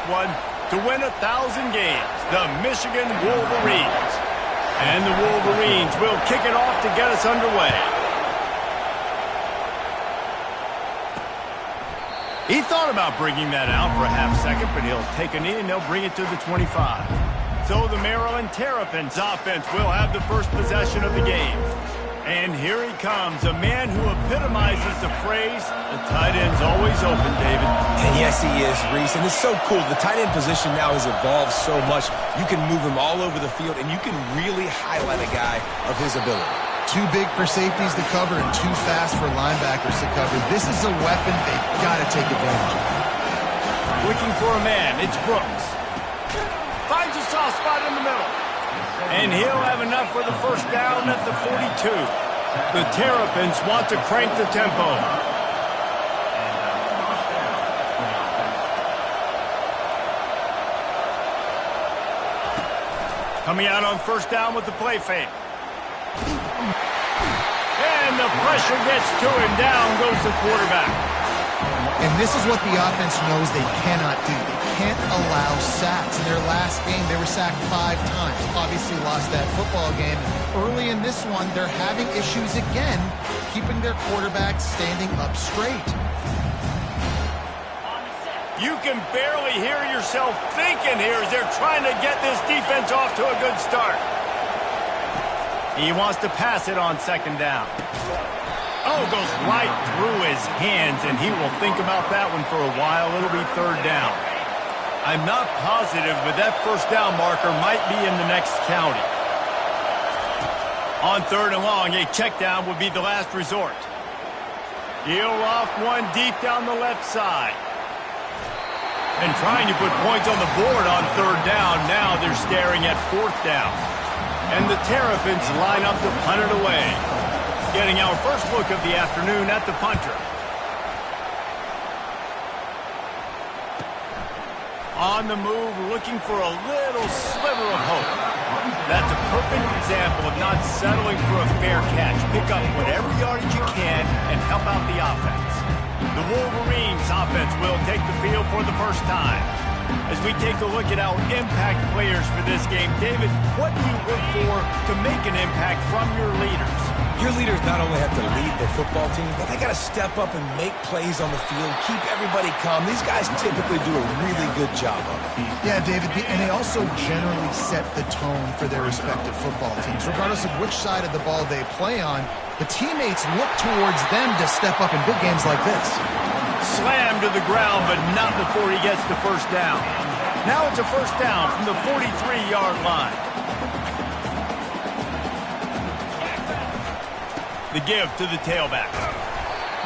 one to win 1,000 games, the Michigan Wolverines. And the Wolverines will kick it off to get us underway. He thought about bringing that out for a half second, but he'll take a knee and they'll bring it to the 25. So the Maryland Terrapins offense will have the first possession of the game. And here he comes, a man who epitomizes the phrase, the tight end's always open, David. And yes, he is, Reese. And it's so cool. The tight end position now has evolved so much. You can move him all over the field, and you can really highlight a guy of his ability. Too big for safeties to cover and too fast for linebackers to cover. This is a weapon they've got to take advantage of. Looking for a man, it's Brooks. Finds a soft spot in the middle. And he'll have enough for the first down at the 42. The Terrapins want to crank the tempo. Coming out on first down with the play fake. And the pressure gets to him. Down goes the quarterback. And this is what the offense knows they cannot do. They can't allow sacks. In their last game, they were sacked 5 times. Obviously lost that football game. Early in this one, they're having issues again, keeping their quarterback standing up straight. You can barely hear yourself thinking here as they're trying to get this defense off to a good start. He wants to pass it on second down. Oh, goes right through his hands, and he will think about that one for a while. It'll be third down. I'm not positive, but that first down marker might be in the next county. On third and long, a check down would be the last resort. He'll loft one deep down the left side. And trying to put points on the board on third down. Now they're staring at fourth down. And the Terrapins line up to punt it away. Getting our first look of the afternoon at the punter. On the move, looking for a little sliver of hope. That's a perfect example of not settling for a fair catch. Pick up whatever yardage you can and help out the offense. The Wolverines offense will take the field for the first time. As we take a look at our impact players for this game, David, what do you look for to make an impact from your leaders? Your leaders not only have to lead the football team, but they got to step up and make plays on the field, keep everybody calm. These guys typically do a really good job of it. Yeah, David, and they also generally set the tone for their respective football teams. Regardless of which side of the ball they play on, the teammates look towards them to step up in big games like this. Slammed to the ground, but not before he gets the first down. Now it's a first down from the 43-yard line. The give to the tailback.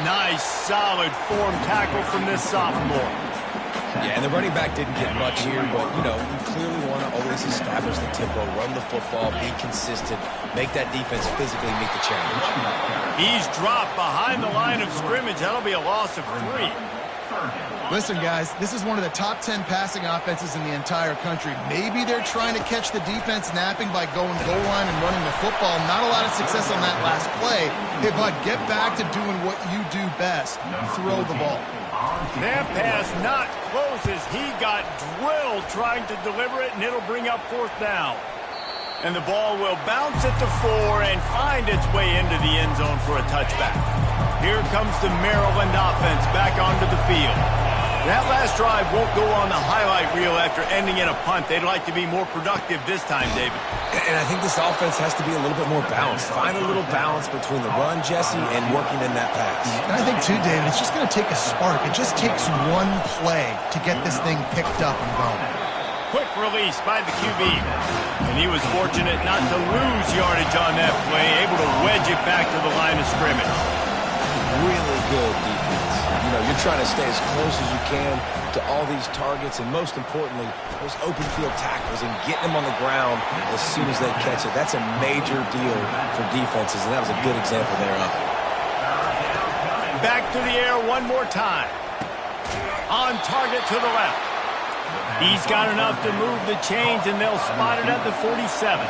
Nice, solid form tackle from this sophomore. Yeah, and the running back didn't get much here, but, you know, you clearly want to always establish the tempo, run the football, be consistent, make that defense physically meet the challenge. He's dropped behind the line of scrimmage. That'll be a loss of 3. Listen, guys, this is one of the top 10 passing offenses in the entire country. Maybe they're trying to catch the defense napping by going goal line and running the football. Not a lot of success on that last play. Hey, bud, get back to doing what you do best. Throw the ball. That pass not close as he got drilled trying to deliver it, and it'll bring up fourth down. And the ball will bounce at the 4 and find its way into the end zone for a touchback. Here comes the Maryland offense back onto the field. That last drive won't go on the highlight reel after ending in a punt. They'd like to be more productive this time, David. And I think this offense has to be a little bit more balanced. Find a little balance between the run, Jesse, and working in that pass. And I think, too, David, it's just going to take a spark. It just takes one play to get this thing picked up and going. Quick release by the QB. And he was fortunate not to lose yardage on that play, able to wedge it back to the line of scrimmage. Really good defense. You know, you're trying to stay as close as you can to all these targets, and most importantly, those open field tackles and getting them on the ground as soon as they catch it. That's a major deal for defenses, and that was a good example thereof. Back to the air one more time. On target to the left. He's got enough to move the chains, and they'll spot it at the 47.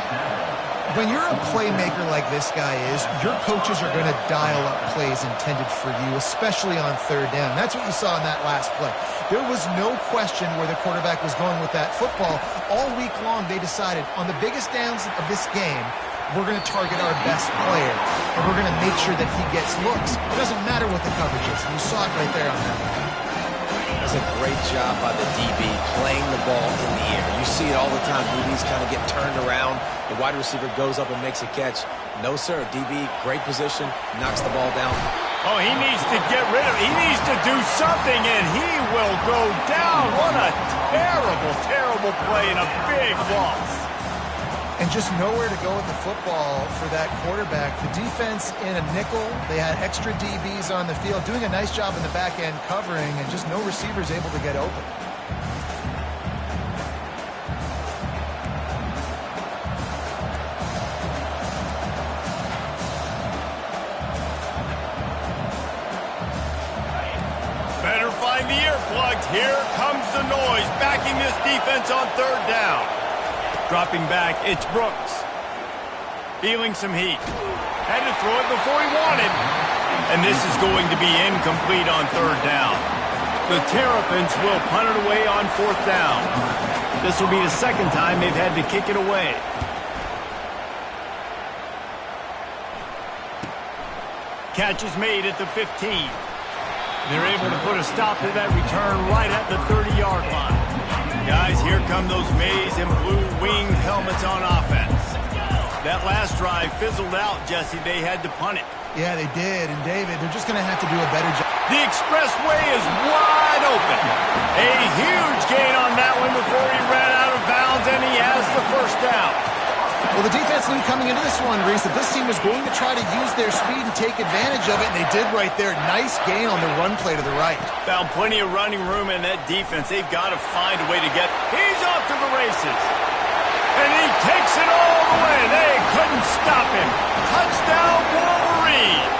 When you're a playmaker like this guy is, your coaches are going to dial up plays intended for you, especially on third down. That's what you saw in that last play. There was no question where the quarterback was going with that football. All week long, they decided on the biggest downs of this game, we're going to target our best player, and we're going to make sure that he gets looks. It doesn't matter what the coverage is. You saw it right there on that one. That's a great job by the DB playing the ball in the air. You see it all the time. DBs kind of get turned around. The wide receiver goes up and makes a catch. No, sir. DB, great position, knocks the ball down. Oh, he needs to get rid of it. He needs to do something, and he will go down. What a terrible, terrible play and a big loss. And just nowhere to go with the football for that quarterback. The defense in a nickel, they had extra DBs on the field, doing a nice job in the back end covering, and just no receivers able to get open. Better find the earplugs. Here comes the noise, backing this defense on third down. Dropping back, it's Brooks. Feeling some heat. Had to throw it before he wanted. And this is going to be incomplete on third down. The Terrapins will punt it away on fourth down. This will be the second time they've had to kick it away. Catch is made at the 15. They're able to put a stop to that return right at the 30-yard line. Guys, here come those maize and blue winged helmets on offense. That last drive fizzled out, Jesse. They had to punt it. Yeah, they did. And, David, they're just going to have to do a better job. The expressway is wide open. A huge gain on that one before he ran out of bounds, and he has the first down. Well, the defense knew coming into this one, Reese, that this team was going to try to use their speed and take advantage of it, and they did right there. Nice gain on the run play to the right. Found plenty of running room in that defense. They've got to find a way to get. He's off to the races. And he takes it all the way. They couldn't stop him. Touchdown, Wolverines.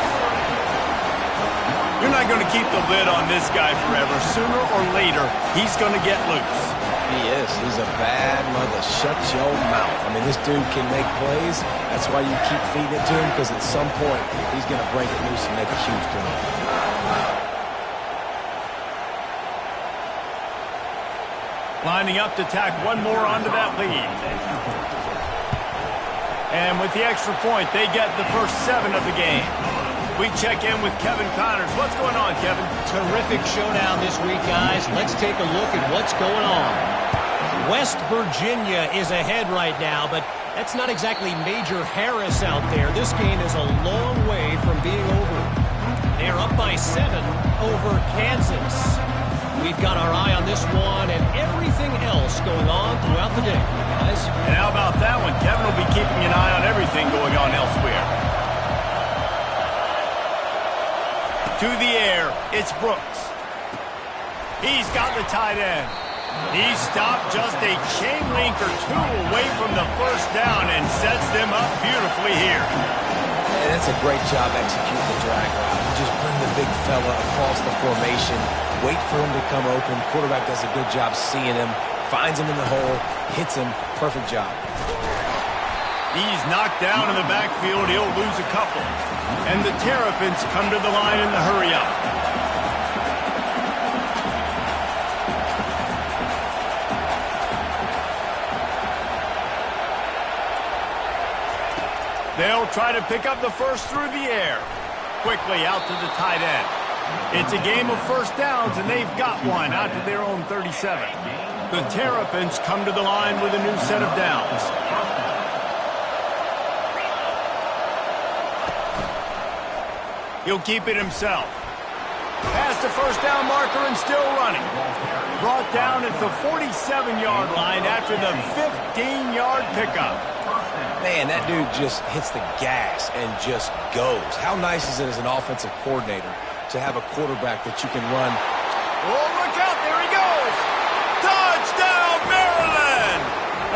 You're not going to keep the lid on this guy forever. Sooner or later, he's going to get loose. He is. He's a bad mother. Shut your mouth. I mean, this dude can make plays. That's why you keep feeding it to him, because at some point, he's going to break it loose and make a huge play. Lining up to tack one more onto that lead. And with the extra point, they get the first 7 of the game. We check in with Kevin Connors. What's going on, Kevin? Terrific showdown this week, guys. Let's take a look at what's going on. West Virginia is ahead right now, but that's not exactly Major Harris out there. This game is a long way from being over. They're up by 7 over Kansas. We've got our eye on this one and everything else going on throughout the day, guys. And how about that one? Kevin will be keeping an eye on everything going on elsewhere. To the air, it's Brooks. He's got the tight end. He stopped just a chain link or 2 away from the first down and sets them up beautifully here. And that's a great job executing the drag route. You just bring the big fella across the formation, wait for him to come open. Quarterback does a good job seeing him, finds him in the hole, hits him. Perfect job. He's knocked down in the backfield. He'll lose a couple. And the Terrapins come to the line in the hurry-up. They'll try to pick up the first through the air. Quickly out to the tight end. It's a game of first downs, and they've got one out to their own 37. The Terrapins come to the line with a new set of downs. He'll keep it himself. Past the first down marker and still running. Brought down at the 47-yard line after the 15-yard pickup. Man, that dude just hits the gas and just goes. How nice is it as an offensive coordinator to have a quarterback that you can run? Oh, look out, there he goes. Touchdown, Maryland!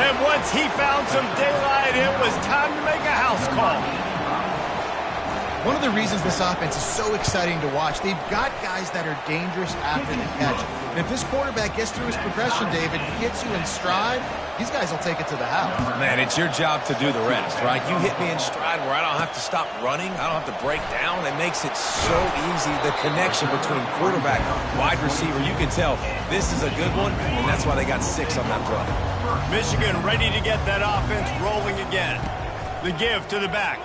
And once he found some daylight, it was time to make a house call. One of the reasons this offense is so exciting to watch, they've got guys that are dangerous after the catch. And if this quarterback gets through his progression, David, he gets you in stride, these guys will take it to the house. Man, it's your job to do the rest, right? You hit me in stride where I don't have to stop running. I don't have to break down. It makes it so easy. The connection between quarterback, wide receiver, you can tell this is a good one, and that's why they got 6 on that play. Michigan ready to get that offense rolling again. The give to the back.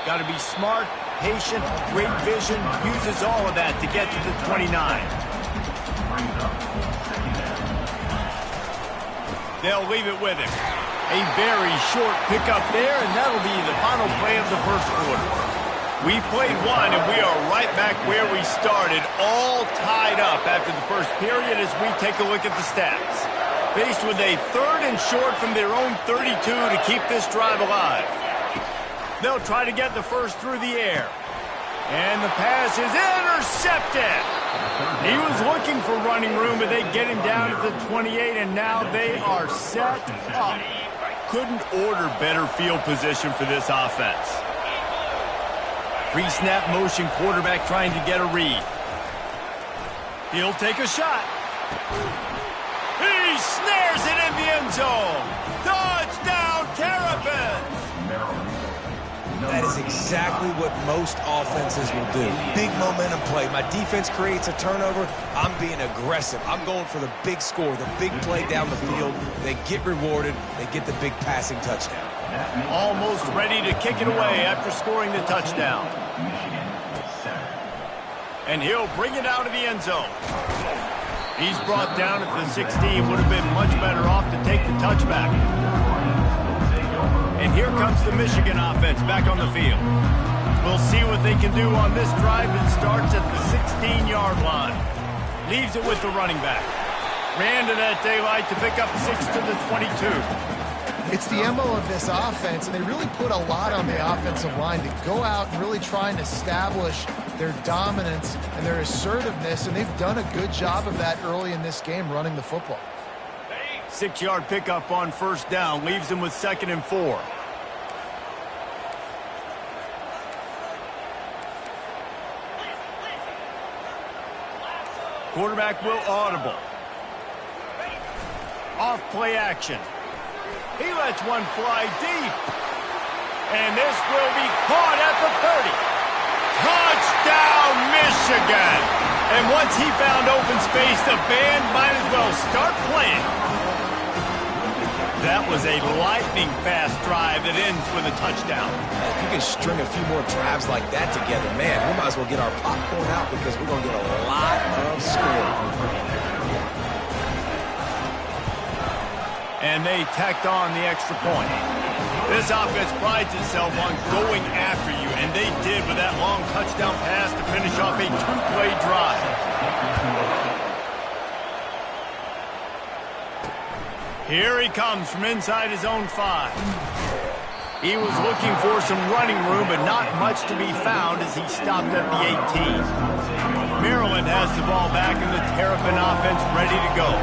Got to be smart, patient, great vision, uses all of that to get to the 29. They'll leave it with him. A very short pickup there, and that'll be the final play of the first quarter. We played one, and we are right back where we started, all tied up after the first period as we take a look at the stats. Faced with a 3rd and short from their own 32 to keep this drive alive. They'll try to get the first through the air. And the pass is intercepted. He was looking for running room, but they get him down at the 28, and now they are set up. Couldn't order better field position for this offense. Pre-snap motion quarterback trying to get a read. He'll take a shot. He snares it in the end zone. Touchdown, Terrapins! That is exactly what most offenses will do. Big momentum play. My defense creates a turnover. I'm being aggressive. I'm going for the big score, the big play down the field. They get rewarded. They get the big passing touchdown. Almost ready to kick it away after scoring the touchdown. And he'll bring it out of the end zone. He's brought down at the 16. Would have been much better off to take the touchback. And here comes the Michigan offense back on the field. We'll see what they can do on this drive that starts at the 16-yard line. Leaves it with the running back. Ran to that daylight to pick up 6 to the 22. It's the MO of this offense, and they really put a lot on the offensive line to go out and really try and establish their dominance and their assertiveness, and they've done a good job of that early in this game running the football. 6-yard pickup on first down, leaves them with 2nd and 4. Quarterback will audible. Off play action. He lets one fly deep. And this will be caught at the 30. Touchdown, Michigan! And once he found open space, the band might as well start playing. That was a lightning-fast drive that ends with a touchdown. If you can string a few more drives like that together, man, we might as well get our popcorn out because we're going to get a lot of scoring. And they tacked on the extra point. This offense prides itself on going after you, and they did with that long touchdown pass to finish off a 2-play drive. Here he comes from inside his own 5. He was looking for some running room, but not much to be found as he stopped at the 18. Maryland has the ball back, and the Terrapin offense ready to go.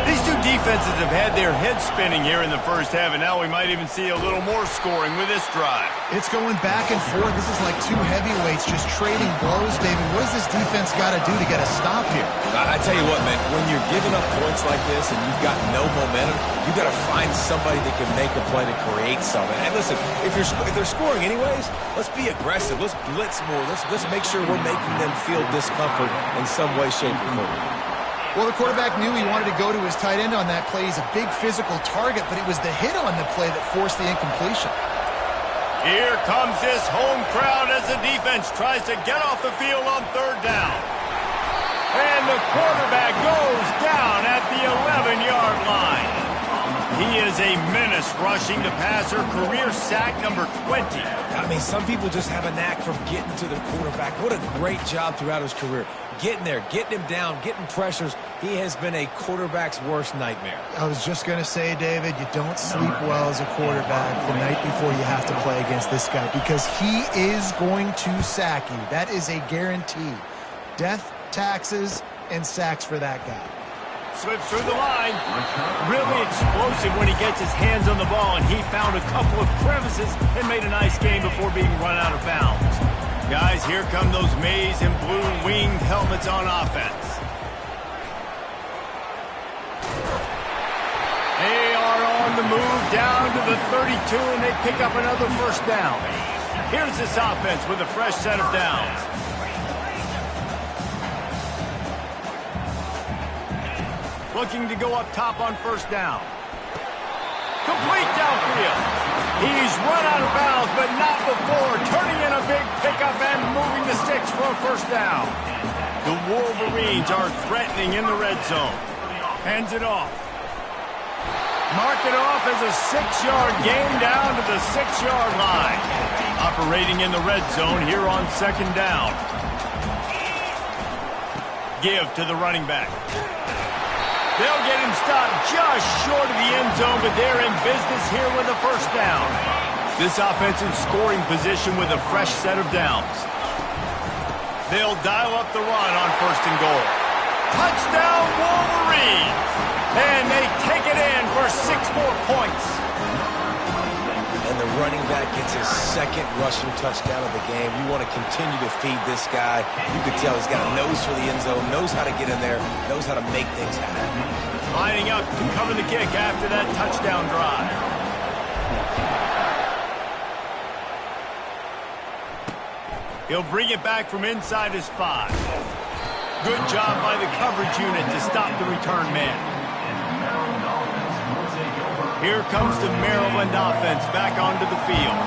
These two defenses have had their heads spinning here in the first half, and now we might even see a little more scoring with this drive. It's going back and forth. This is like two heavyweights just trading blows, David. What does this defense got to do to get a stop here? I tell you what, man, when you're giving up points like this and you've got no momentum, you got to find somebody that can make a play to create something. And listen, if they're scoring anyways, let's be aggressive. Let's blitz more. Let's make sure we're making them feel discomfort in some way, shape, or form. Well, the quarterback knew he wanted to go to his tight end on that play. He's a big physical target, but it was the hit on the play that forced the incompletion. Here comes this home crowd as the defense tries to get off the field on 3rd down. And the quarterback goes down at the 11-yard line. He is a menace rushing the passer, career sack number 20. I mean, some people just have a knack for getting to the quarterback. What a great job throughout his career. Getting there, getting him down, getting pressures. He has been a quarterback's worst nightmare. I was just going to say, David, you don't sleep well as a quarterback the night before you have to play against this guy because he is going to sack you. That is a guarantee. Death, taxes, and sacks for that guy. Slips through the line. Really explosive when he gets his hands on the ball, and he found a couple of crevices and made a nice game before being run out of bounds. Guys, here come those maize and blue winged helmets on offense. They are on the move down to the 32, and they pick up another first down. Here's this offense with a fresh set of downs. Looking to go up top on first down. Complete downfield. He's run out of bounds, but not before turning in a big pickup and moving the sticks for a first down. The Wolverines are threatening in the red zone. Hands it off. Mark it off as a 6-yard gain down to the 6-yard line. Operating in the red zone here on second down. Give to the running back. They'll get him stopped just short of the end zone, but they're in business here with a first down. This offensive scoring position with a fresh set of downs. They'll dial up the run on first and goal. Touchdown, Wolverines! And they take it in for 6 more points. And the running back gets his second rushing touchdown of the game. You want to continue to feed this guy. You can tell he's got a nose for the end zone, knows how to get in there, knows how to make things happen. Lining up to cover the kick after that touchdown drive. He'll bring it back from inside his 5. Good job by the coverage unit to stop the return man. Here comes the Maryland offense back onto the field.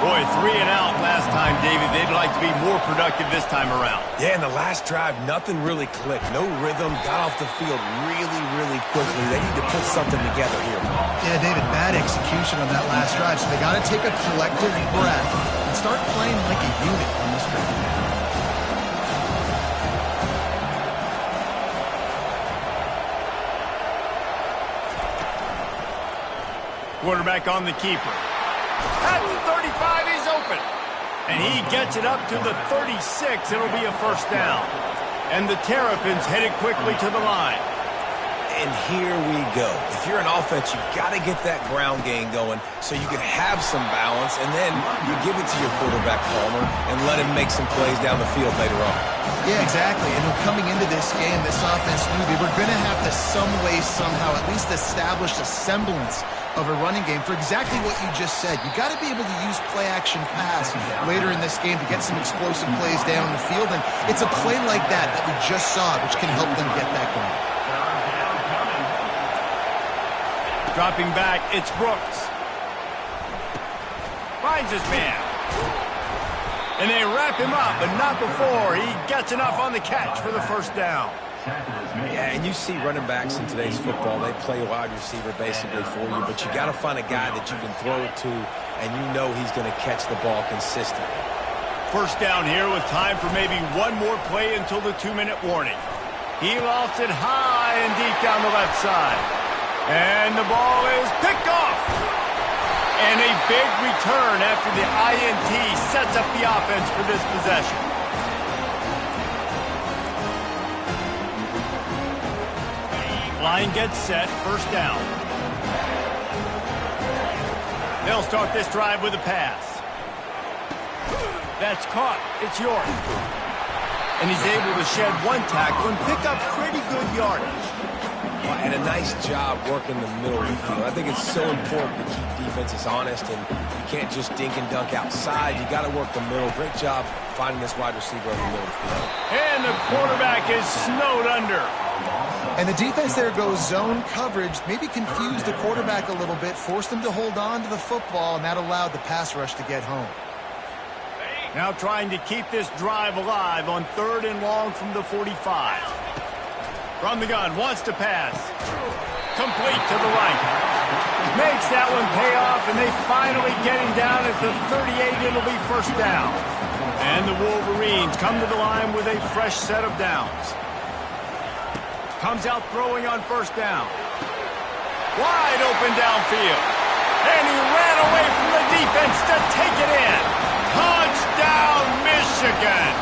Boy, 3 and out last time, David. They'd like to be more productive this time around. Yeah, in the last drive, nothing really clicked. No rhythm, got off the field really quickly. They need to put something together here. Yeah, David, bad execution on that last drive, so they got to take a collective breath and start playing like a unit on this drive. Quarterback on the keeper. At the 35, he's open. And he gets it up to the 36. It'll be a first down. And the Terrapins headed quickly to the line. And here we go. If you're an offense, you've got to get that ground game going so you can have some balance, and then you give it to your quarterback, Palmer, and let him make some plays down the field later on. Yeah, exactly. And coming into this game, this offense knew they were going to have to some way, somehow, at least establish a semblance of a running game for exactly what you just said. You got to be able to use play-action pass later in this game to get some explosive plays down the field, and it's a play like that we just saw, which can help them get that going. Dropping back, it's Brooks. Finds his man. And they wrap him up, but not before he gets enough on the catch for the first down. Yeah, and you see running backs in today's football, they play wide receiver basically for you, but you got to find a guy that you can throw it to, and you know he's going to catch the ball consistently. First down here with time for maybe one more play until the 2-minute warning. He lofts it high and deep down the left side. And the ball is picked off. And a big return after the INT sets up the offense for this possession. Line gets set, first down. They'll start this drive with a pass. That's caught. It's York. And he's able to shed one tackle and pick up pretty good yardage. And a nice job working the middle of the field. I think it's so important to keep defenses honest, and you can't just dink and dunk outside. You got to work the middle. Great job finding this wide receiver in the middle of the field. And the quarterback is snowed under. And the defense there goes zone coverage, maybe confused the quarterback a little bit, forced him to hold on to the football, and that allowed the pass rush to get home. Now trying to keep this drive alive on 3rd and long from the 45. From the gun, wants to pass. Complete to the right. Makes that one pay off, and they finally get him down at the 38. It'll be first down. And the Wolverines come to the line with a fresh set of downs. Comes out throwing on first down. Wide open downfield. And he ran away from the defense to take it in. Touchdown, Michigan!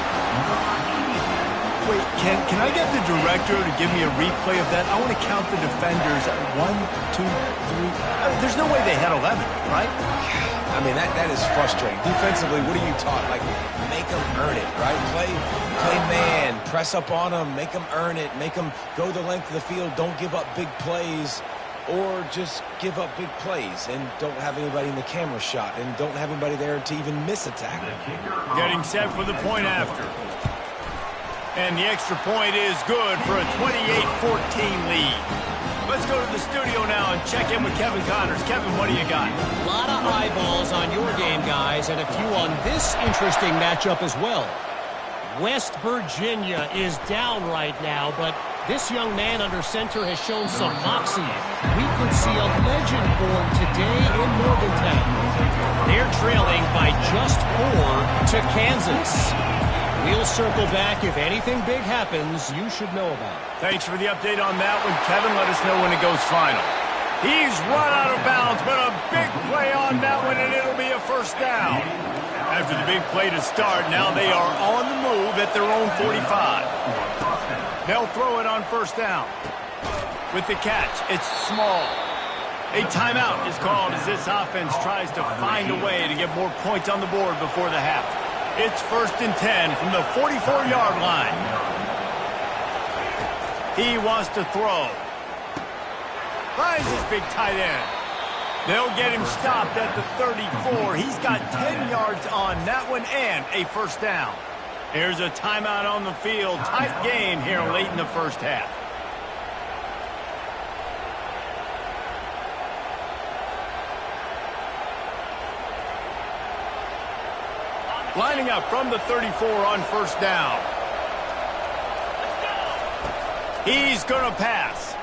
Wait, can I get the director to give me a replay of that? I want to count the defenders. 1, 2, 3. There's no way they had 11, right? I mean, that is frustrating. Defensively, what are you taught? Like, make them earn it, right? Play man, press up on them, make them earn it, make them go the length of the field, don't give up big plays, or just give up big plays and don't have anybody in the camera shot and don't have anybody there to even miss a tackle. Getting set for the point after. And the extra point is good for a 28-14 lead. Let's go to the studio now and check in with Kevin Connors. Kevin, what do you got? A lot of eyeballs on your game, guys, and a few on this interesting matchup as well. West Virginia is down right now, but this young man under center has shown some moxie. We could see a legend born today in Morgantown. They're trailing by just 4 to Kansas. We'll circle back. If anything big happens, you should know about it. Thanks for the update on that one, Kevin. Let us know when it goes final. He's run out of bounds, but a big play on that one, and it'll be a first down. After the big play to start, now they are on the move at their own 45. They'll throw it on first down. With the catch, it's Small. A timeout is called as this offense tries to find a way to get more points on the board before the half. It's 1st and 10 from the 44-yard line. He wants to throw. Finds his big tight end. They'll get him stopped at the 34. He's got 10 yards on that one and a first down. Here's a timeout on the field. Tight game here late in the first half. Lining up from the 34 on first down. He's going to pass.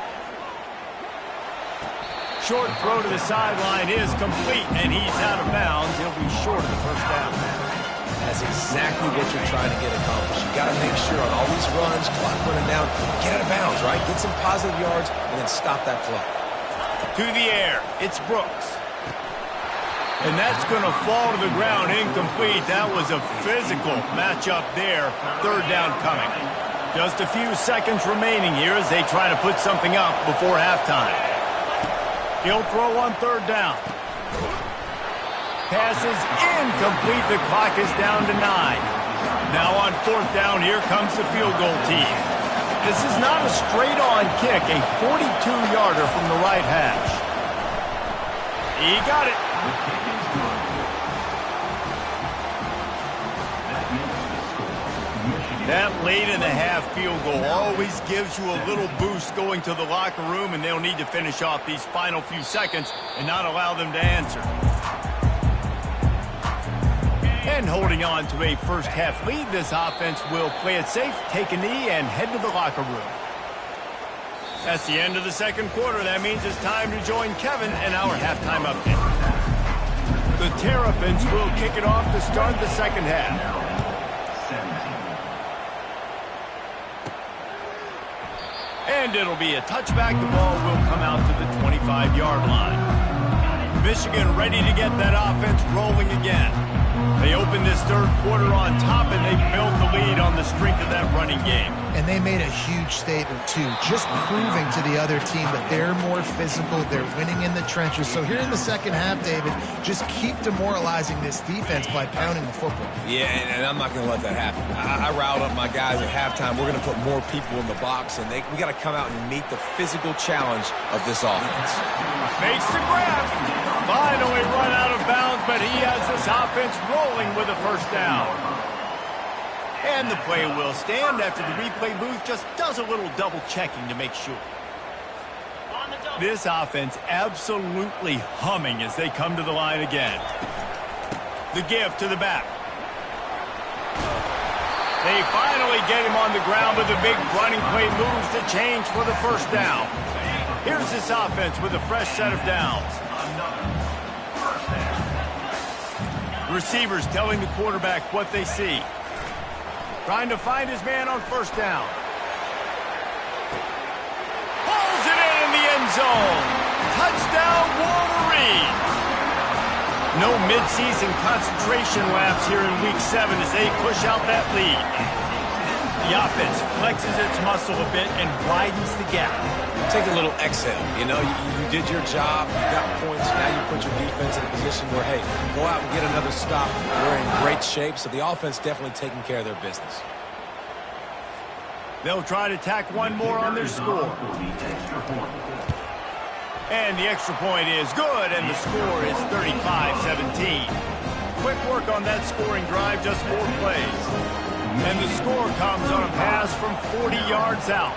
Short throw to the sideline is complete, and he's out of bounds. He'll be short of the first down. That's exactly what you're trying to get accomplished. You got to make sure on all these runs, clock running down, get out of bounds, right? Get some positive yards, and then stop that clock. To the air, it's Brooks. And that's going to fall to the ground incomplete. That was a physical matchup there. Third down coming. Just a few seconds remaining here as they try to put something up before halftime. He'll throw on third down. Pass is incomplete. The clock is down to 9. Now on fourth down, here comes the field goal team. This is not a straight-on kick, a 42-yarder from the right hash. He got it. That late in the half field goal always gives you a little boost going to the locker room, and they'll need to finish off these final few seconds and not allow them to answer. And holding on to a first half lead, this offense will play it safe, take a knee, and head to the locker room. That's the end of the second quarter. That means it's time to join Kevin and our halftime update. The Terrapins will kick it off to start the second half. And it'll be a touchback. The ball will come out to the 25-yard line. Michigan ready to get that offense rolling again. They opened this third quarter on top, and they built the lead on the strength of that running game. And they made a huge statement, too, just proving to the other team that they're more physical, they're winning in the trenches. So here in the second half, David, just keep demoralizing this defense by pounding the football. Yeah, and I'm not going to let that happen. I riled up my guys at halftime. We're going to put more people in the box, and we got to come out and meet the physical challenge of this offense. Makes the grab. Finally run out of bounds, but he has this offense rolling with a first down. And the play will stand after the replay booth just does a little double checking to make sure. This offense absolutely humming as they come to the line again. The give to the back. They finally get him on the ground with a big running play, moves the change for the first down. Here's this offense with a fresh set of downs. Receivers telling the quarterback what they see. Trying to find his man on first down. Pulls it in the end zone. Touchdown, Wolverines. No midseason concentration laps here in Week 7 as they push out that lead. The offense flexes its muscle a bit and widens the gap. Take a little exhale. You know, you did your job, you got points, now you put your defense in a position where, hey, go out and get another stop. We're in great shape, so the offense definitely taking care of their business. They'll try to tack one more on their score. And the extra point is good, and the score is 35-17. Quick work on that scoring drive, just 4 plays. And the score comes on a pass from 40 yards out.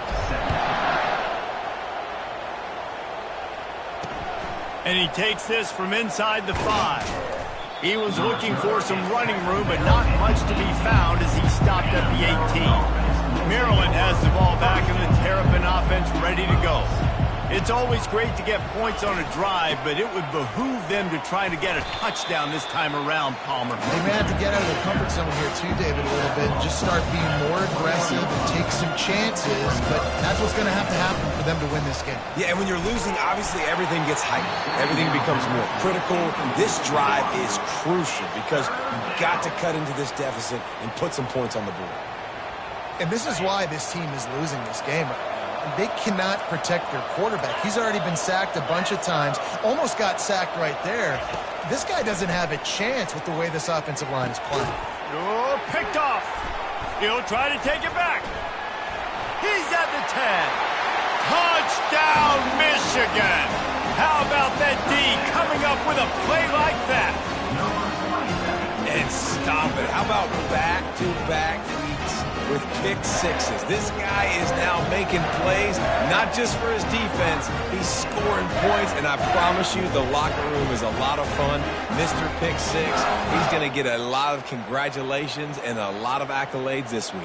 And he takes this from inside the 5. He was looking for some running room, but not much to be found as he stopped at the 18. Maryland has the ball back and the Terrapin offense ready to go. It's always great to get points on a drive, but it would behoove them to try to get a touchdown this time around, Palmer. They may have to get out of their comfort zone here too, David, a little bit, and just start being more aggressive and take some chances, but that's what's going to happen for them to win this game. Yeah, and when you're losing, obviously everything gets heightened. Everything becomes more critical. This drive is crucial because you've got to cut into this deficit and put some points on the board. And this is why this team is losing this game right now. They cannot protect their quarterback. He's already been sacked a bunch of times, almost got sacked right there. This guy doesn't have a chance with the way this offensive line is playing. Oh, picked off. He'll try to take it back. He's at the 10. Touchdown, Michigan. How about that D coming up with a play like that? And stop it. How about back-to-back weeks with pick sixes? This guy is now making plays, not just for his defense. He's scoring points, and I promise you the locker room is a lot of fun. Mr. Pick Six, he's going to get a lot of congratulations and a lot of accolades this week.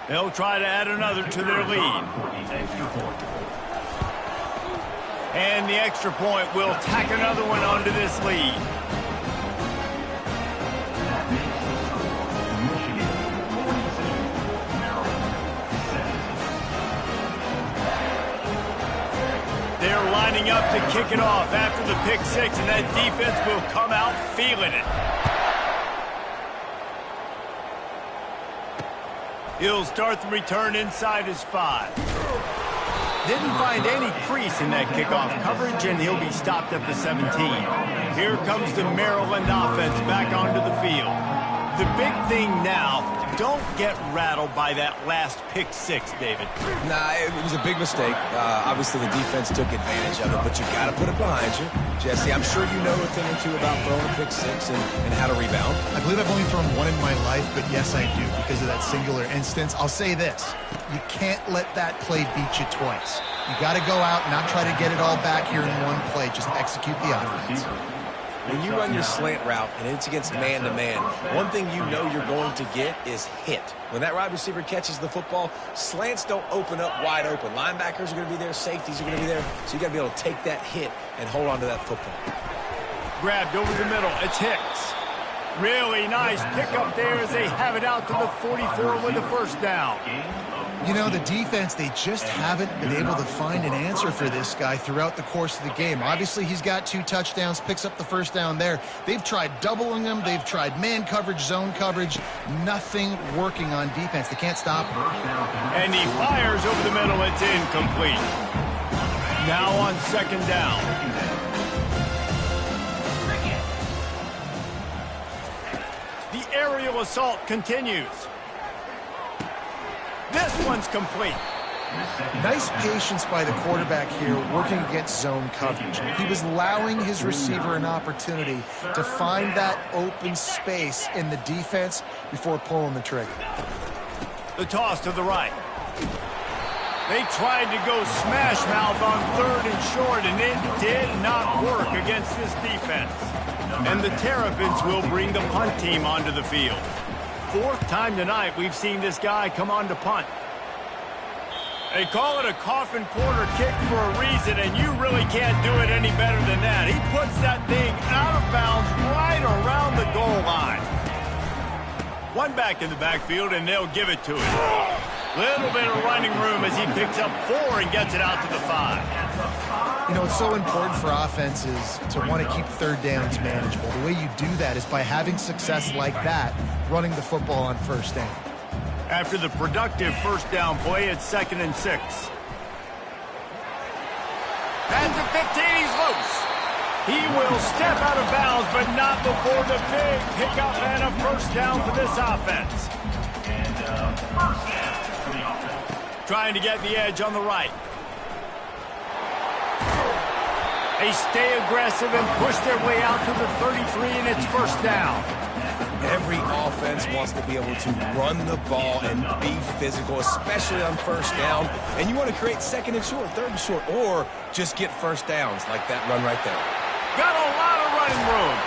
They'll try to add another to their lead. And the extra point will tack another one onto this lead. They're lining up to kick it off after the pick six, and that defense will come out feeling it. He'll start the return inside his 5. Didn't find any crease in that kickoff coverage, and he'll be stopped at the 17. Here comes the Maryland offense back onto the field. The big thing now, don't get rattled by that last pick six, David. Nah, it was a big mistake. Obviously, the defense took advantage of it, but you got to put it behind you. Jesse, I'm sure you know a thing or two about throwing a pick six and how to rebound. I believe I've only thrown one in my life, but yes, I do because of that singular instance. I'll say this. You can't let that play beat you twice. You got to go out and not try to get it all back here in one play. Just execute the offense. When you run your slant route and it's against man-to-man, one thing you know you're going to get is hit. When that wide receiver catches the football, slants don't open up wide open. Linebackers are going to be there, safeties are going to be there, so you got to be able to take that hit and hold on to that football. Grabbed over the middle, it's Hicks. Really nice pickup there as they have it out to the 44 with the first down. You know, the defense, they just haven't been able to find an answer for this guy throughout the course of the game. Obviously, he's got 2 touchdowns, picks up the first down there. They've tried doubling him. They've tried man coverage, zone coverage. Nothing working on defense. They can't stop him. And he fires over the middle. It's incomplete. Now on second down. The aerial assault continues. This one's complete. Nice patience by the quarterback here working against zone coverage. He was allowing his receiver an opportunity to find that open space in the defense before pulling the trigger. The toss to the right. They tried to go smash mouth on 3rd and short, and it did not work against this defense. And the Terrapins will bring the punt team onto the field. 4th time tonight we've seen this guy come on to punt. They call it a coffin corner kick for a reason, and you really can't do it any better than that. He puts that thing out of bounds right around the goal line. One back in the backfield, and they'll give it to him. Little bit of running room as he picks up 4 and gets it out to the 5. You know, it's so important for offenses to want to keep third downs manageable. The way you do that is by having success like that, running the football on first down. After the productive first down play, it's 2nd and 6. At the 15, he's loose. He will step out of bounds, but not before the big pickup and a first down for this offense. Trying to get the edge on the right. They stay aggressive and push their way out to the 33, and it's first down. Every offense wants to be able to run the ball and be physical, especially on first down. And you want to create 2nd and short, 3rd and short, or just get first downs like that run right there. Got a lot of running room.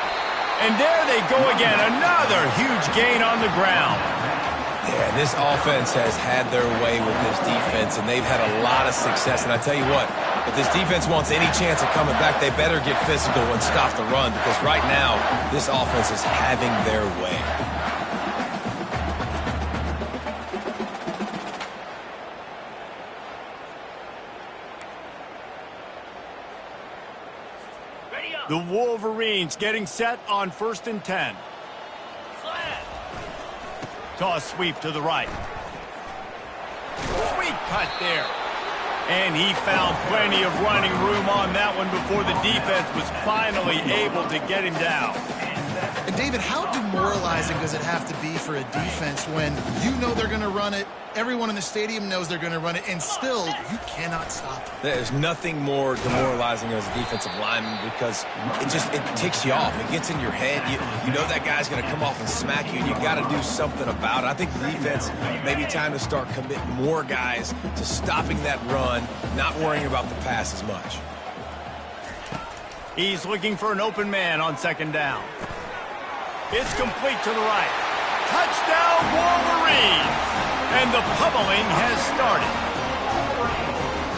And there they go again. Another huge gain on the ground. Yeah, this offense has had their way with this defense, and they've had a lot of success. And I tell you what, if this defense wants any chance of coming back, they better get physical and stop the run, because right now, this offense is having their way. The Wolverines getting set on 1st and 10. Toss sweep to the right. Sweet cut there. And he found plenty of running room on that one before the defense was finally able to get him down. And David, how demoralizing does it have to be for a defense when you know they're going to run it, everyone in the stadium knows they're going to run it, and still you cannot stop it? There's nothing more demoralizing as a defensive lineman, because it ticks you off. It gets in your head. You know that guy's going to come off and smack you, and you got to do something about it. I think the defense may be time to start committing more guys to stopping that run, not worrying about the pass as much. He's looking for an open man on 2nd down. It's complete to the right. Touchdown, Wolverines! And the pummeling has started.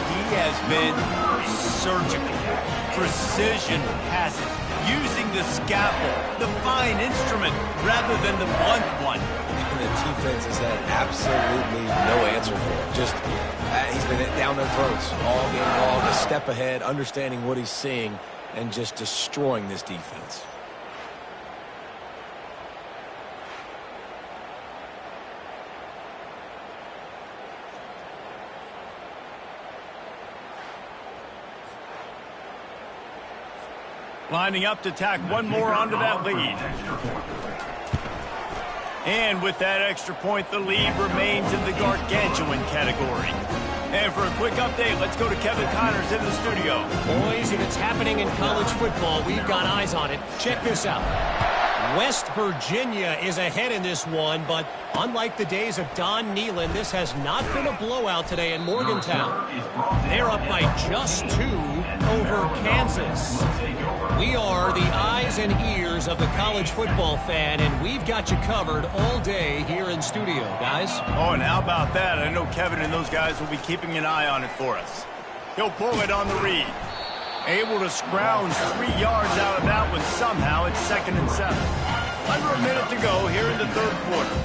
He has been surgical. Precision passes. Using the scalpel, the fine instrument, rather than the blunt one. And the defense has had absolutely no answer for it. Just, he's been down their throats all game long, a step ahead, understanding what he's seeing, and just destroying this defense. Lining up to tack one more onto that lead. And with that extra point, the lead remains in the gargantuan category. And for a quick update, let's go to Kevin Connors in the studio. Boys, if it's happening in college football, we've got eyes on it. Check this out. West Virginia is ahead in this one, but unlike the days of Don Nehlen, this has not been a blowout today in Morgantown. They're up by just 2 over Kansas. We are the eyes and ears of the college football fan, and we've got you covered all day here in studio, guys. Oh, and how about that? I know Kevin and those guys will be keeping an eye on it for us. He'll pull it on the read. Able to scrounge 3 yards out of that one somehow. It's 2nd and 7. Under a minute to go here in the 3rd quarter.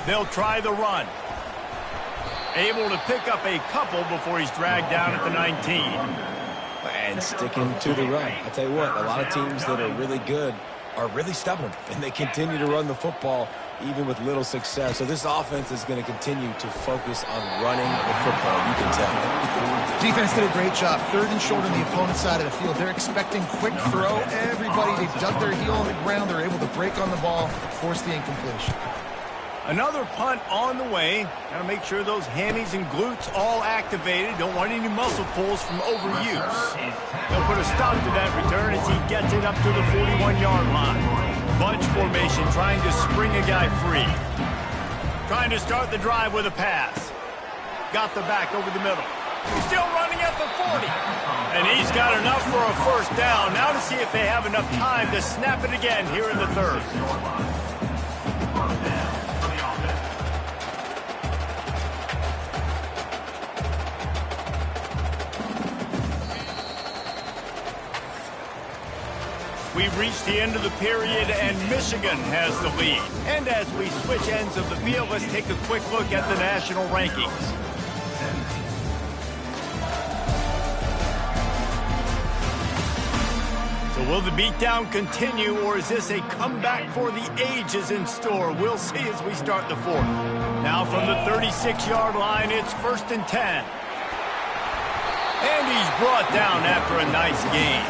They'll try the run. Able to pick up a couple before he's dragged down at the 19. And sticking to the run. I'll tell you what, a lot of teams that are really good are really stubborn, and they continue to run the football even with little success. So this offense is going to continue to focus on running the football, you can tell. Defense did a great job. 3rd and short on the opponent's side of the field. They're expecting quick throw. Everybody, they dug their heel on the ground. They're able to break on the ball, force the incompletion. Another punt on the way. Got to make sure those hammies and glutes all activated. Don't want any muscle pulls from overuse. They'll put a stop to that return as he gets it up to the 41-yard line. Bunch formation, trying to spring a guy free. Trying to start the drive with a pass. Got the back over the middle. Still running at the 40. And he's got enough for a first down. Now to see if they have enough time to snap it again here in the 3rd. We've reached the end of the period, and Michigan has the lead. And as we switch ends of the field, let's take a quick look at the national rankings. So will the beatdown continue, or is this a comeback for the ages in store? We'll see as we start the fourth. Now from the 36-yard line, it's 1st and 10. And he's brought down after a nice gain.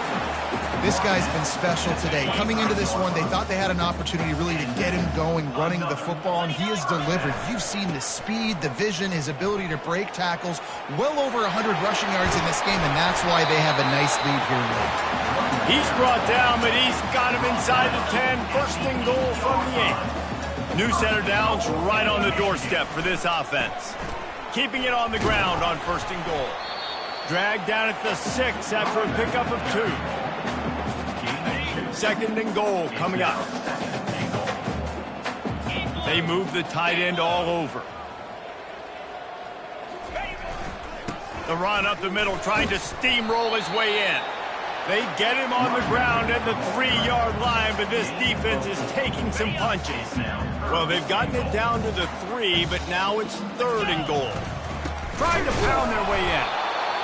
This guy's been special today. Coming into this one, they thought they had an opportunity really to get him going, running the football, and he has delivered. You've seen the speed, the vision, his ability to break tackles. Well over 100 rushing yards in this game, and that's why they have a nice lead here late. He's brought down, but he's got him inside the 10. 1st and goal from the 8. New center downs right on the doorstep for this offense. Keeping it on the ground on 1st and goal. Dragged down at the 6 after a pickup of 2. 2nd and goal coming up. They move the tight end all over. The run up the middle, trying to steamroll his way in. They get him on the ground at the 3-yard line, but this defense is taking some punches. Well, they've gotten it down to the 3, but now it's 3rd and goal. Trying to pound their way in.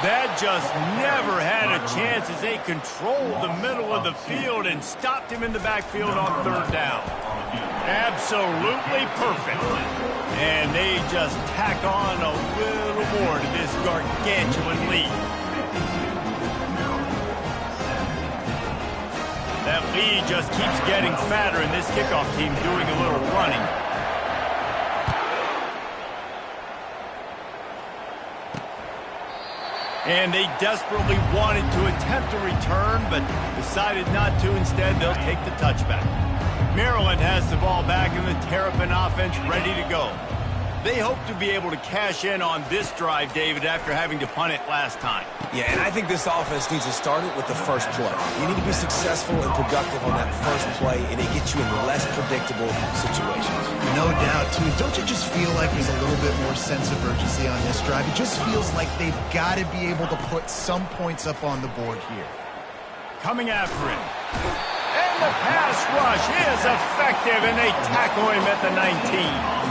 That just never had a chance as they controlled the middle of the field and stopped him in the backfield on 3rd down. Absolutely perfect. And they just tack on a little more to this gargantuan lead. That lead just keeps getting fatter, and this kickoff team doing a little running. And they desperately wanted to attempt a return, but decided not to. Instead, they'll take the touchback. Maryland has the ball back, and the Terrapin offense ready to go. They hope to be able to cash in on this drive, David, after having to punt it last time. Yeah, and I think this offense needs to start it with the first play. You need to be successful and productive on that first play, and it gets you in less predictable situations. No doubt, too. Don't you just feel like there's a little bit more sense of urgency on this drive? It just feels like they've got to be able to put some points up on the board here. Coming after him. And the pass rush is effective, and they tackle him at the 19.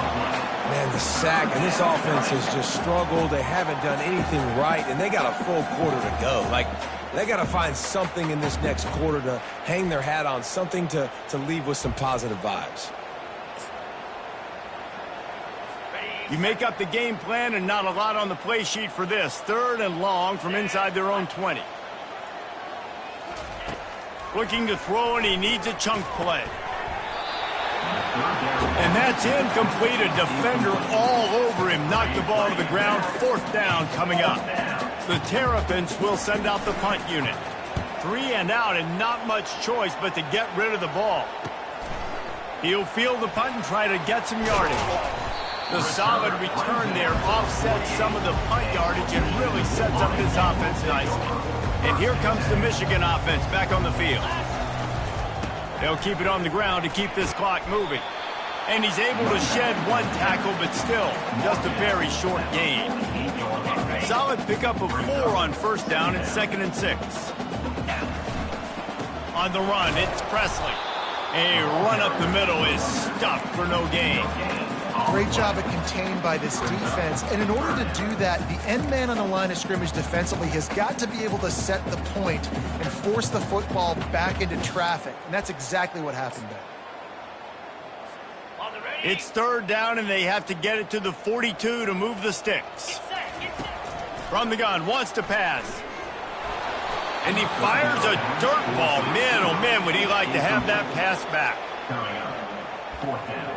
Man, the sack, and this offense has just struggled. They haven't done anything right, and they got a full quarter to go. Like, they got to find something in this next quarter to hang their hat on, something to leave with some positive vibes. You make up the game plan, and not a lot on the play sheet for this. 3rd and long from inside their own 20. Looking to throw, and he needs a chunk play. And that's incomplete. A defender all over him. Knocked the ball to the ground. 4th down coming up. The Terrapins will send out the punt unit. 3 and out, and not much choice but to get rid of the ball. He'll field the punt and try to get some yardage. The solid return there offsets some of the punt yardage and really sets up this offense nicely. And here comes the Michigan offense back on the field. They'll keep it on the ground to keep this clock moving. And he's able to shed 1 tackle, but still, just a very short gain. Solid pickup of 4 on 1st down and 2nd and 6. On the run, it's Presley. A run up the middle is stuffed for no gain. Great job at contained by this defense. And in order to do that, the end man on the line of scrimmage defensively has got to be able to set the point and force the football back into traffic. And that's exactly what happened there. It's 3rd down, and they have to get it to the 42 to move the sticks. From the gun, wants to pass. And he fires a dirt ball. Man, oh man, would he like to have that pass back. 4th down.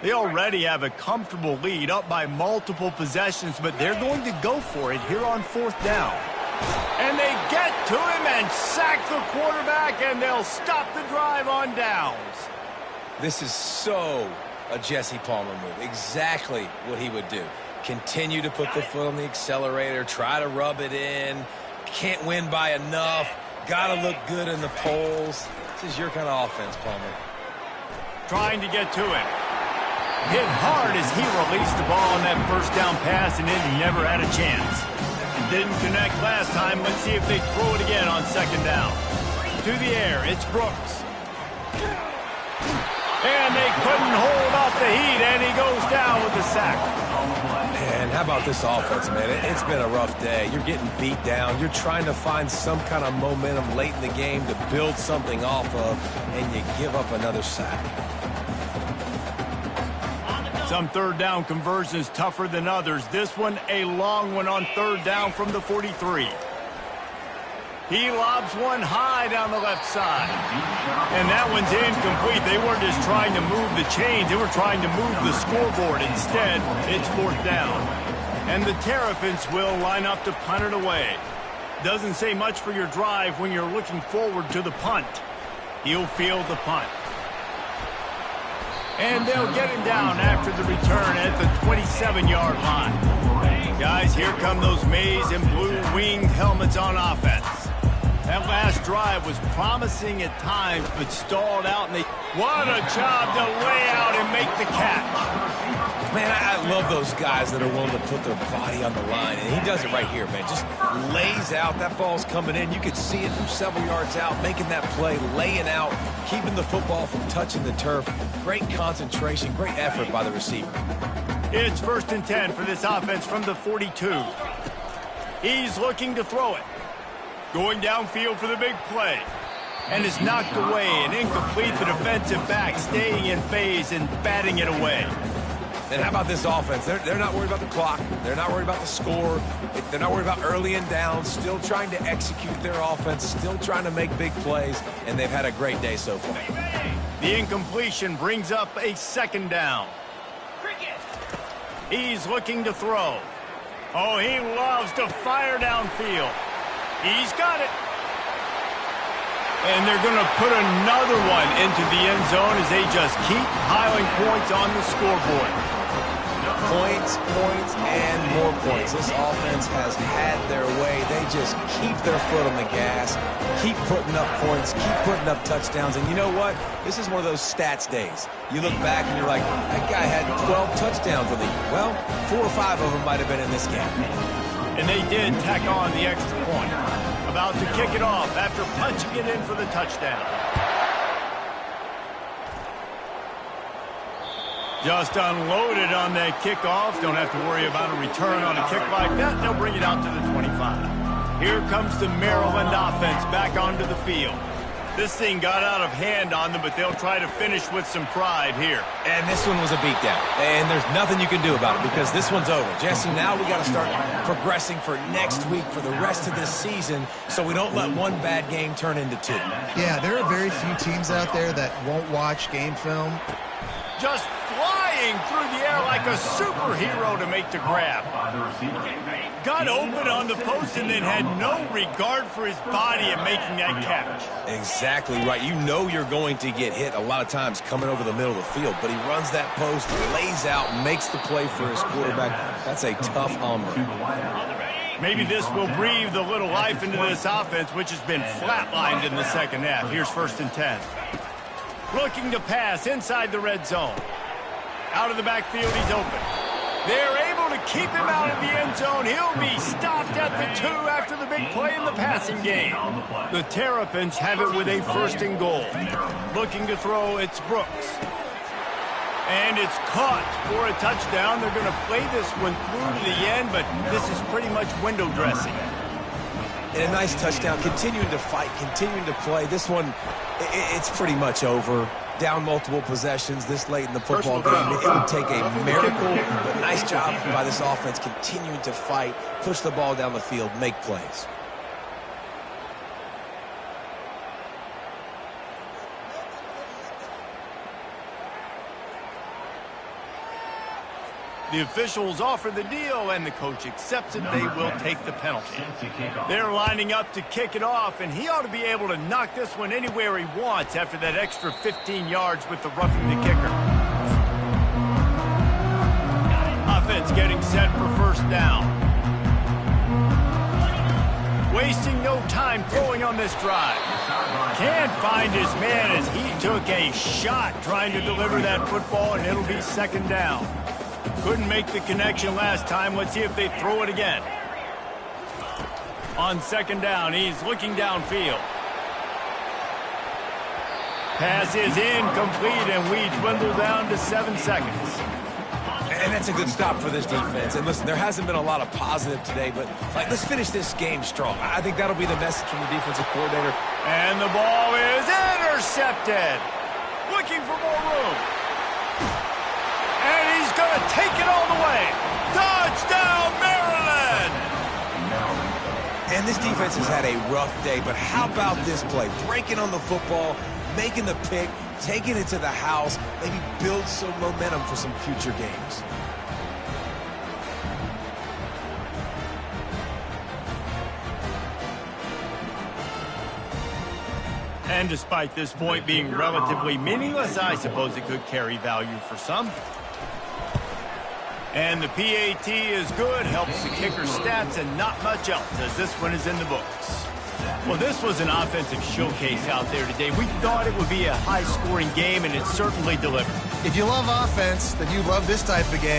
They already have a comfortable lead, up by multiple possessions, but they're going to go for it here on 4th down. And they get to him and sack the quarterback, and they'll stop the drive on downs. This is so a Jesse Palmer move. Exactly what he would do. Continue to put the foot on the accelerator, try to rub it in. Can't win by enough. Got to look good in the polls. This is your kind of offense, Palmer. Trying to get to him. Hit hard as he released the ball on that 1st down pass, and then he never had a chance. Didn't connect last time. Let's see if they throw it again on second down. To the air, it's Brooks. And they couldn't hold off the heat, and he goes down with the sack. And how about this offense, man? It's been a rough day. You're getting beat down. You're trying to find some kind of momentum late in the game to build something off of, and you give up another sack. Some third down conversions tougher than others. This one, a long one on third down from the 43. He lobs one high down the left side. And that one's incomplete. They weren't just trying to move the chains. They were trying to move the scoreboard. Instead, it's fourth down. And the Terrapins will line up to punt it away. Doesn't say much for your drive when you're looking forward to the punt. He'll field the punt. And they'll get him down after the return at the 27-yard line. Guys, here come those maize and blue winged helmets on offense. That last drive was promising at times, but stalled out. And what a job to lay out and make the catch. Man, I love those guys that are willing to put their body on the line. And he does it right here, man. Just lays out. That ball's coming in. You could see it from several yards out, making that play, laying out, keeping the football from touching the turf. Great concentration, great effort by the receiver. It's 1st and 10 for this offense from the 42. He's looking to throw it. Going downfield for the big play. And it's knocked away and incomplete. The defensive back staying in phase and batting it away. And how about this offense? They're not worried about the clock. They're not worried about the score. They're not worried about early and down. Still trying to execute their offense. Still trying to make big plays. And they've had a great day so far. The incompletion brings up a second down. He's looking to throw. Oh, he loves to fire downfield. He's got it. And they're going to put another one into the end zone as they just keep piling points on the scoreboard. Points, and more points. This offense has had their way. They just keep their foot on the gas, keep putting up points, keep putting up touchdowns. And you know what? This is one of those stats days. You look back and you're like, that guy had 12 touchdowns in the year. Well, 4 or 5 of them might have been in this game. And they did tack on the extra point. About to kick it off after punching it in for the touchdown. Just unloaded on that kickoff. Don't have to worry about a return on a kick like that. They'll bring it out to the 25. Here comes the Maryland offense back onto the field. This thing got out of hand on them, but they'll try to finish with some pride here. And this one was a beatdown. And there's nothing you can do about it because this one's over. Jesse, now we got to start progressing for next week, for the rest of this season, so we don't let one bad game turn into 2. Yeah, there are very few teams out there that won't watch game film. Just flying through the air like a superhero to make the grab. Got open on the post and then had no regard for his body in making that catch. Exactly right. You know you're going to get hit a lot of times coming over the middle of the field, but he runs that post, lays out, makes the play for his quarterback. That's a tough hombre. Maybe this will breathe a little life into this offense, which has been flatlined in the second half. Here's 1st and 10. Looking to pass inside the red zone. Out of the backfield, he's open. They're able to keep him out of the end zone. He'll be stopped at the 2 after the big play in the passing game. The Terrapins have it with a 1st and goal. Looking to throw, it's Brooks. And it's caught for a touchdown. They're going to play this one through to the end, but this is pretty much window dressing. And a nice touchdown, continuing to fight, continuing to play. This one, it's pretty much over. Down multiple possessions this late in the football game. It would take a miracle, but nice job by this offense continuing to fight, push the ball down the field, make plays. The officials offer the deal, and the coach accepts it. They will take the penalty. They're lining up to kick it off, and he ought to be able to knock this one anywhere he wants after that extra 15 yards with the roughing the kicker. Offense getting set for 1st down. Wasting no time throwing on this drive. Can't find his man as he took a shot trying to deliver that football, and it'll be 2nd down. Couldn't make the connection last time. Let's see if they throw it again. On second down, he's looking downfield. Pass is incomplete, and we dwindle down to 7 seconds. And that's a good stop for this defense. And listen, there hasn't been a lot of positive today, but let's finish this game strong. I think that'll be the message from the defensive coordinator. And the ball is intercepted. Looking for more room. And he's going to take it all the way. Touchdown, Maryland! And this defense has had a rough day, but how about this play? Breaking on the football, making the pick, taking it to the house, maybe build some momentum for some future games. And despite this point being relatively meaningless, I suppose it could carry value for some. And the PAT is good, helps the kicker's stats, and not much else, as this one is in the books. Well, this was an offensive showcase out there today. We thought it would be a high-scoring game, and it certainly delivered. If you love offense, then you love this type of game.